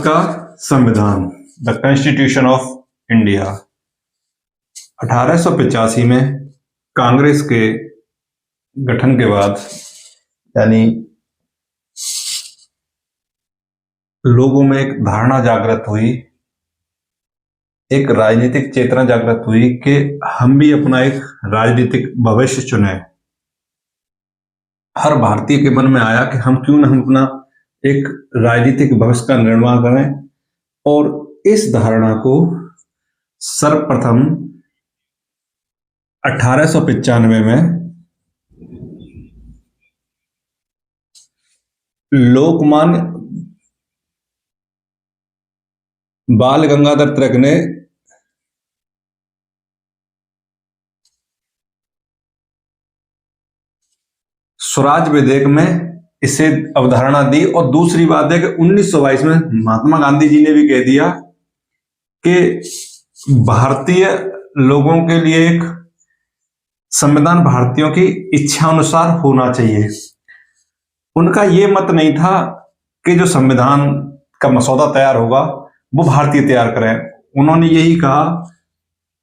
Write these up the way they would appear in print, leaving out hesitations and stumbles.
का संविधान, the constitution of India, 1885 में कांग्रेस के गठन के बाद, यानी लोगों में एक धारणा जागृत हुई, एक राजनीतिक चेतना जागृत हुई कि हम भी अपना एक राजनीतिक भविष्य चुने। हर भारतीय के मन में आया कि हम क्यों न हम अपना एक राजनीतिक भविष्य का निर्माण करें, और इस धारणा को सर्वप्रथम 1895 में लोकमान्य बाल गंगाधर तिलक ने स्वराज विधेयक में इसे अवधारणा दी। और दूसरी बात है कि 1922 में महात्मा गांधी जी ने भी कह दिया कि भारतीय लोगों के लिए एक संविधान भारतीयों की इच्छा अनुसार होना चाहिए। उनका यह मत नहीं था कि जो संविधान का मसौदा तैयार होगा वो भारतीय तैयार करें। उन्होंने यही कहा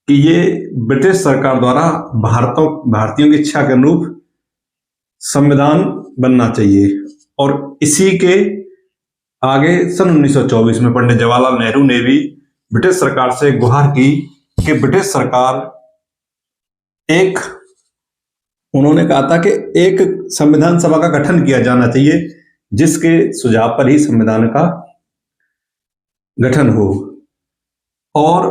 कि ये ब्रिटिश सरकार द्वारा भारतीयों की इच्छा के अनुरूप संविधान बनना चाहिए। और इसी के आगे सन 1924 में पंडित जवाहरलाल नेहरू ने भी ब्रिटिश सरकार से गुहार की कि ब्रिटिश सरकार उन्होंने कहा था कि एक संविधान सभा का गठन किया जाना चाहिए जिसके सुझाव पर ही संविधान का गठन हो। और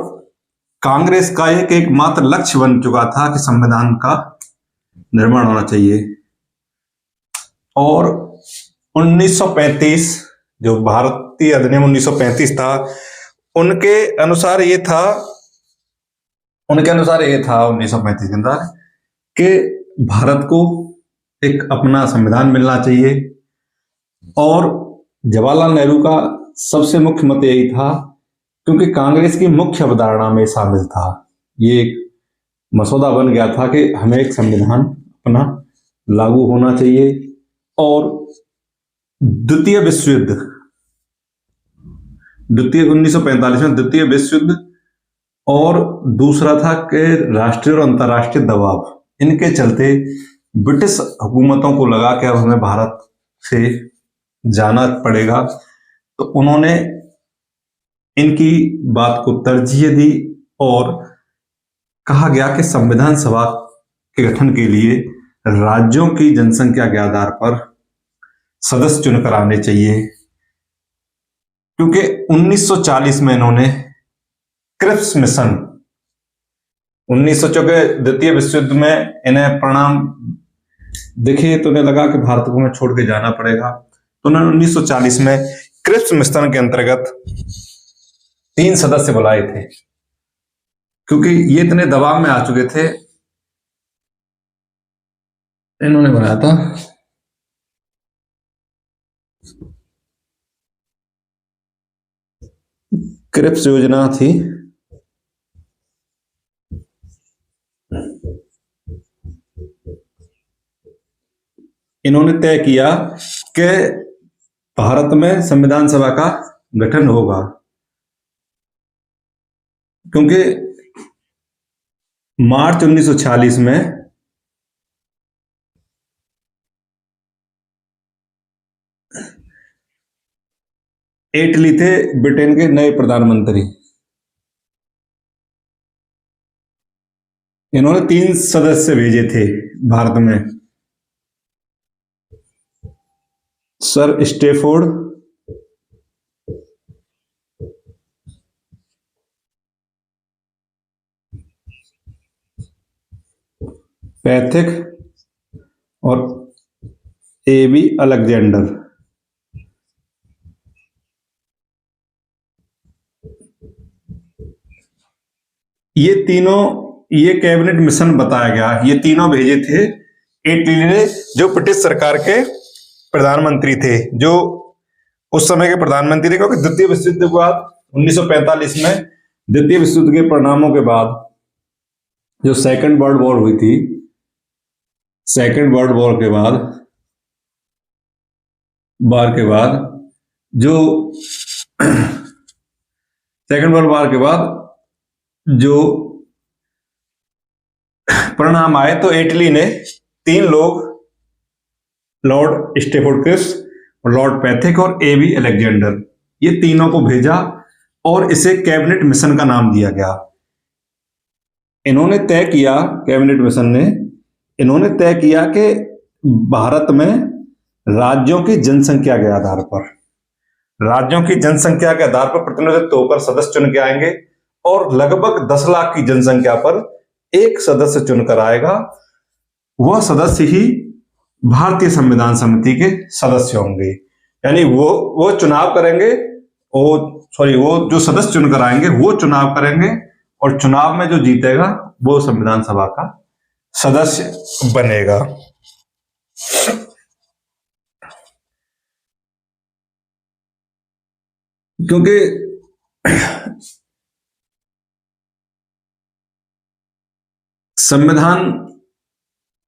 कांग्रेस का एकमात्र लक्ष्य बन चुका था कि संविधान का निर्माण होना चाहिए। और 1935 जो भारतीय अधिनियम 1935 था, उनके अनुसार ये था 1935 के अंदर कि भारत को एक अपना संविधान मिलना चाहिए। और जवाहरलाल नेहरू का सबसे मुख्य मत यही था, क्योंकि कांग्रेस की मुख्य अवधारणा में शामिल था। ये एक मसौदा बन गया था कि हमें एक संविधान अपना लागू होना चाहिए। और द्वितीय विश्व युद्ध 1945 में द्वितीय विश्व युद्ध, और दूसरा था कि राष्ट्रीय और अंतर्राष्ट्रीय दबाव, इनके चलते ब्रिटिश हुकूमतों को लगा कि अब हमें भारत से जाना पड़ेगा। तो उन्होंने इनकी बात को तरजीह दी और कहा गया कि संविधान सभा के गठन के लिए राज्यों की जनसंख्या के आधार पर सदस्य चुनकर आने चाहिए। क्योंकि 1940 में इन्होंने क्रिप्स मिशन, 1900 के द्वितीय विश्व युद्ध में इन्हें परिणाम दिखे तो उन्हें लगा कि भारत को हमें छोड़ के जाना पड़ेगा। तो उन्होंने 1940 में क्रिप्स मिशन के अंतर्गत 3 सदस्य बुलाए थे, क्योंकि ये इतने दबाव में आ चुके थे। इन्होंने बनाया था क्रिप्स योजना थी। इन्होंने तय किया कि भारत में संविधान सभा का गठन होगा, क्योंकि मार्च 1946 में एटली थे ब्रिटेन के नए प्रधानमंत्री। इन्होंने 3 सदस्य भेजे थे भारत में, सर स्टेफोर्ड, पैथिक और एबी अलेक्जेंडर। ये कैबिनेट मिशन बताया गया, ये तीनों भेजे थे एटली ने, जो ब्रिटिश सरकार के प्रधानमंत्री थे, जो उस समय के प्रधानमंत्री थे। क्योंकि द्वितीय विश्व युद्ध के बाद 1945 में द्वितीय विश्व युद्ध के परिणामों के बाद जो सेकंड वर्ल्ड वॉर हुई थी, सेकंड वर्ल्ड वॉर के बाद जो सेकेंड वर्ल्ड वॉर के बाद जो परिणाम आए तो इटली ने 3 लोग, Lord Stafford Cripps, Lord Pethick और एबी अलेक्जेंडर, ये तीनों को भेजा और इसे कैबिनेट मिशन का नाम दिया गया। इन्होंने तय किया, कैबिनेट मिशन ने इन्होंने तय किया कि भारत में राज्यों की जनसंख्या के आधार पर, राज्यों की जनसंख्या के आधार पर प्रतिनिधित्व होकर सदस्य चुन के आएंगे और लगभग 10 लाख की जनसंख्या पर एक सदस्य चुनकर आएगा। वह सदस्य ही भारतीय संविधान समिति के सदस्य होंगे। यानी वो चुनाव करेंगे, वो जो सदस्य चुनकर आएंगे वो चुनाव करेंगे और चुनाव में जो जीतेगा वो संविधान सभा का सदस्य बनेगा। क्योंकि संविधान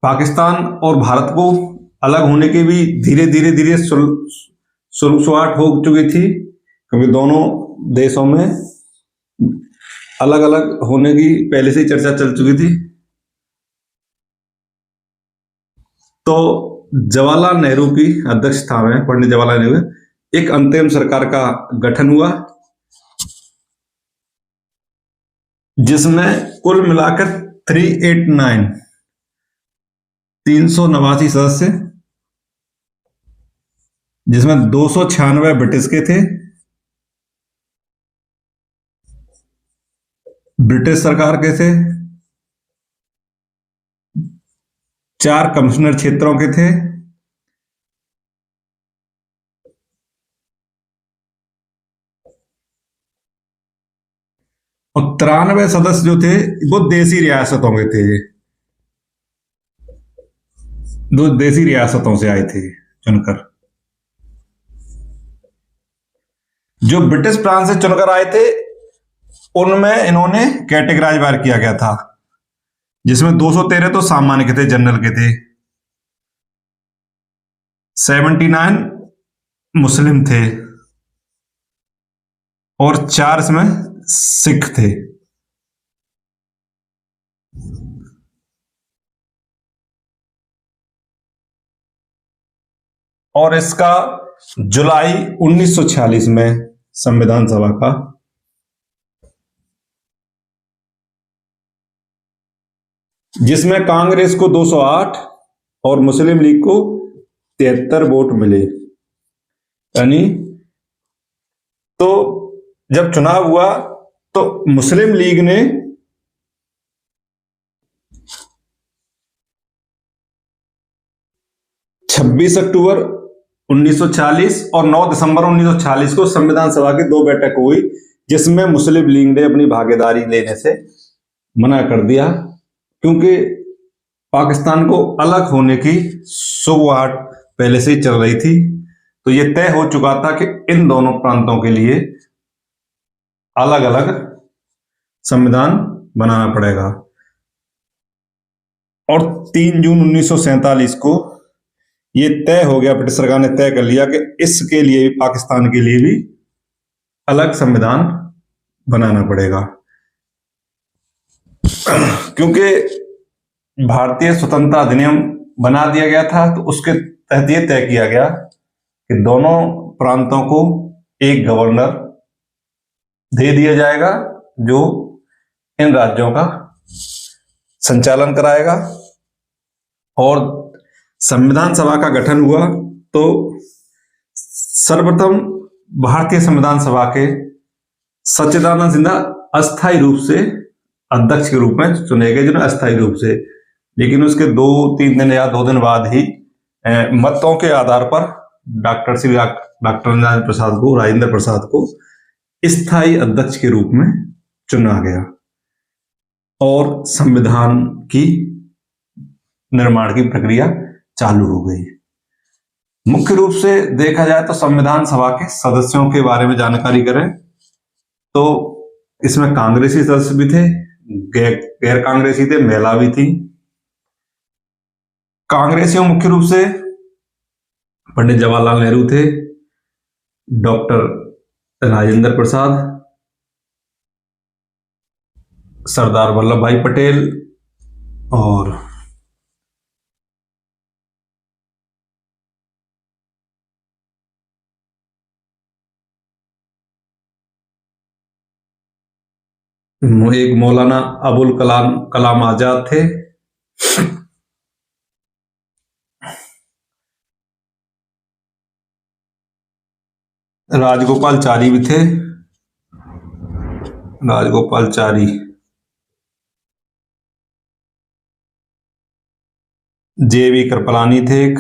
पाकिस्तान और भारत को अलग होने की भी धीरे धीरे शुरुआत हो चुकी थी, क्योंकि दोनों देशों में अलग अलग होने की पहले से ही चर्चा चल चुकी थी। तो जवाहरलाल नेहरू की अध्यक्षता में, पंडित जवाहरलाल नेहरू, एक अंतरिम सरकार का गठन हुआ जिसमें कुल मिलाकर 389 सदस्य, जिसमें 296 ब्रिटिश के थे, ब्रिटिश सरकार के थे, 4 कमिश्नर क्षेत्रों के थे और 93 सदस्य जो थे वो देसी रियासतों के थे, दो देसी रियासतों से आए थे चुनकर। जो ब्रिटिश प्रांत से चुनकर आए थे उनमें इन्होंने कैटेगराइज बार किया गया था, जिसमें 213 तो सामान्य के थे, जनरल के थे, 79 मुस्लिम थे और 4 इसमें सिख थे। और इसका जुलाई 1946 में संविधान सभा का जिसमें कांग्रेस को 208 और मुस्लिम लीग को 73 वोट मिले। यानी तो जब चुनाव हुआ तो मुस्लिम लीग ने 26 अक्टूबर 1940 और 9 दिसंबर 1940 को संविधान सभा की 2 बैठक हुई, जिसमें मुस्लिम लीग ने अपनी भागीदारी लेने से मना कर दिया, क्योंकि पाकिस्तान को अलग होने की शुरुआत पहले से ही चल रही थी। तो यह तय हो चुका था कि इन दोनों प्रांतों के लिए अलग अलग संविधान बनाना पड़ेगा। और 3 जून 1947 को यह तय हो गया, ब्रिटिश सरकार ने तय कर लिया कि इसके लिए भी, पाकिस्तान के लिए भी अलग संविधान बनाना पड़ेगा, क्योंकि भारतीय स्वतंत्रता अधिनियम बना दिया गया था। तो उसके तहत यह तय किया गया कि दोनों प्रांतों को एक गवर्नर दे दिया जाएगा जो इन राज्यों का संचालन कराएगा। और संविधान सभा का गठन हुआ तो सर्वप्रथम भारतीय संविधान सभा के सच्चिदानंद सिन्हा अस्थायी रूप से अध्यक्ष के रूप में चुने गए, जिन्होंने अस्थायी रूप से, लेकिन उसके 2-3 दिन या 2 दिन बाद ही मतों के आधार पर डॉक्टर राजेंद्र प्रसाद को स्थायी अध्यक्ष के रूप में चुना गया और संविधान की निर्माण की प्रक्रिया चालू हो गई। मुख्य रूप से देखा जाए तो संविधान सभा के सदस्यों के बारे में जानकारी करें तो इसमें कांग्रेसी सदस्य भी थे, गैर कांग्रेसी थे, महिला भी थी। कांग्रेसियों मुख्य रूप से पंडित जवाहरलाल नेहरू थे, डॉक्टर राजेंद्र प्रसाद, सरदार वल्लभ भाई पटेल और एक मौलाना अबुल कलाम कलाम आजाद थे। राजगोपालचारी भी थे, राजगोपालचारी। जे.वी. कृपलानी थे एक।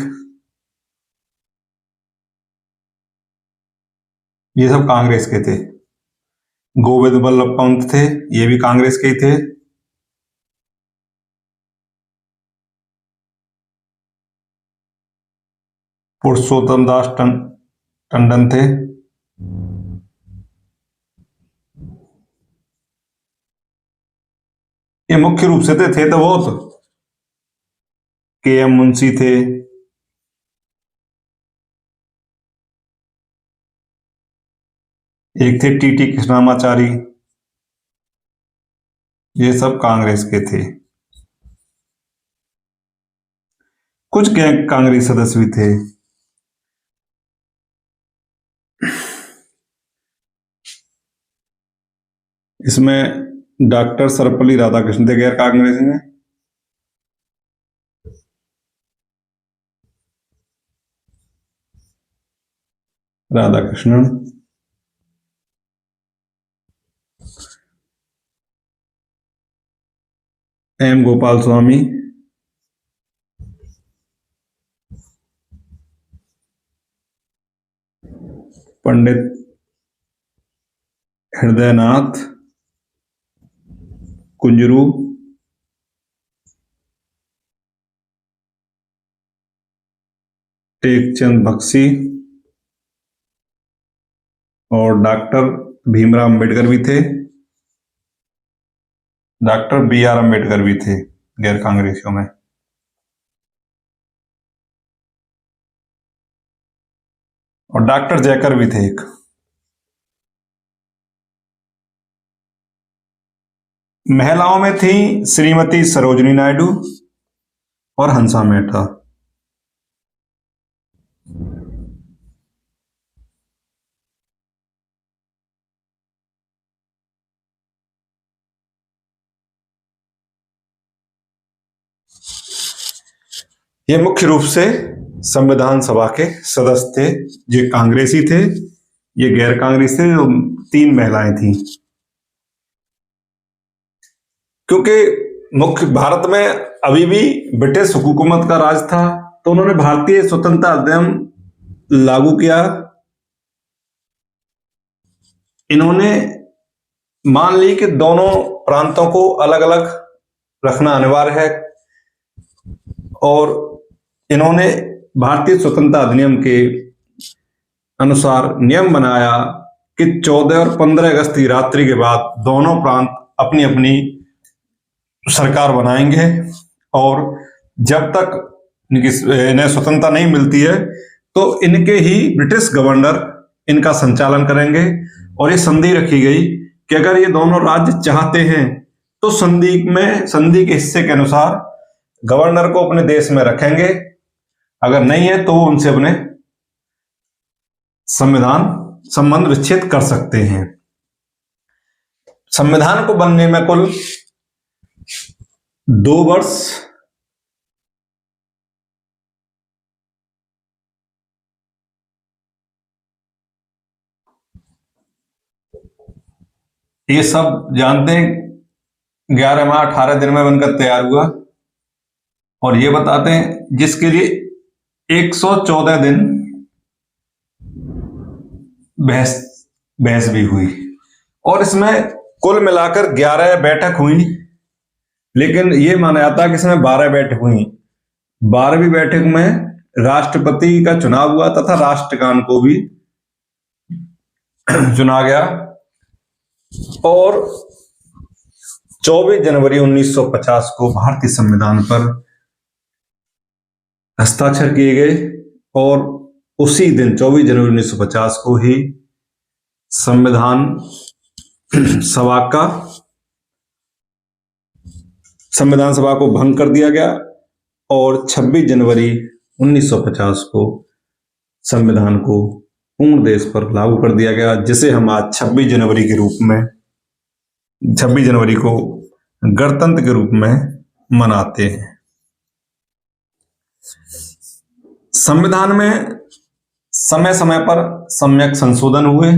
ये सब कांग्रेस के थे। गोविंद बल्लभ पंत थे, ये भी कांग्रेस के ही थे। पुरुषोत्तम दास टंडन थे। ये मुख्य रूप से थे तो बहुत। के.एम. मुंशी थे, एक थे टी.टी. कृष्णामाचारी, ये सब कांग्रेस के थे। कुछ गैंग कांग्रेस सदस्य भी थे। इसमें डॉक्टर सर्वपल्ली राधाकृष्णन थे गैर कांग्रेस में। राधाकृष्णन, एम. गोपाल स्वामी, पंडित हृदयनाथ कुंजरू, टेकचंद बख्शी और डॉक्टर भीमराव अंबेडकर भी थे। Doctor B R. अंबेडकर भी थे गैर कांग्रेसियों में। और डॉक्टर जयकर भी थे एक। महिलाओं में थी श्रीमती सरोजनी नायडू और हंसा मेहता। ये मुख्य रूप से संविधान सभा के सदस्य थे, ये कांग्रेसी थे, ये गैर कांग्रेसी थे, जो 3 महिलाएं थी। क्योंकि मुख्य भारत में अभी भी ब्रिटिश हुकूमत का राज था, तो उन्होंने भारतीय स्वतंत्रता अधिनियम लागू किया। इन्होंने मान ली कि दोनों प्रांतों को अलग अलग रखना अनिवार्य है, और इन्होंने भारतीय स्वतंत्रता अधिनियम के अनुसार नियम बनाया कि 14 और 15 अगस्त की रात्रि के बाद दोनों प्रांत अपनी अपनी सरकार बनाएंगे, और जब तक इन्हें स्वतंत्रता नहीं मिलती है तो इनके ही ब्रिटिश गवर्नर इनका संचालन करेंगे। और ये संधि रखी गई कि अगर ये दोनों राज्य चाहते हैं तो संधि के हिस्से के अनुसार गवर्नर को अपने देश में रखेंगे, अगर नहीं है तो वो उनसे अपने संबंध विच्छेद कर सकते हैं। संविधान को बनने में कुल 2 वर्ष ये सब जानते हैं 11 माह 18 दिन में बनकर तैयार हुआ, और ये बताते हैं जिसके लिए 114 दिन बहस भी हुई, और इसमें कुल मिलाकर 11 बैठक हुई। लेकिन ये माना जाता है कि इसमें 12 बैठक हुई। 12वीं बैठक में राष्ट्रपति का चुनाव हुआ तथा राष्ट्रगान को भी चुना गया, और 24 जनवरी 1950 को भारतीय संविधान पर हस्ताक्षर किए गए, और उसी दिन 24 जनवरी 1950 को ही संविधान सभा का संविधान सभा को भंग कर दिया गया और 26 जनवरी 1950 को संविधान को पूर्ण देश पर लागू कर दिया गया, जिसे हम आज 26 जनवरी के रूप में 26 जनवरी को गणतंत्र के रूप में मनाते हैं। संविधान में समय समय पर सम्यक संशोधन हुए।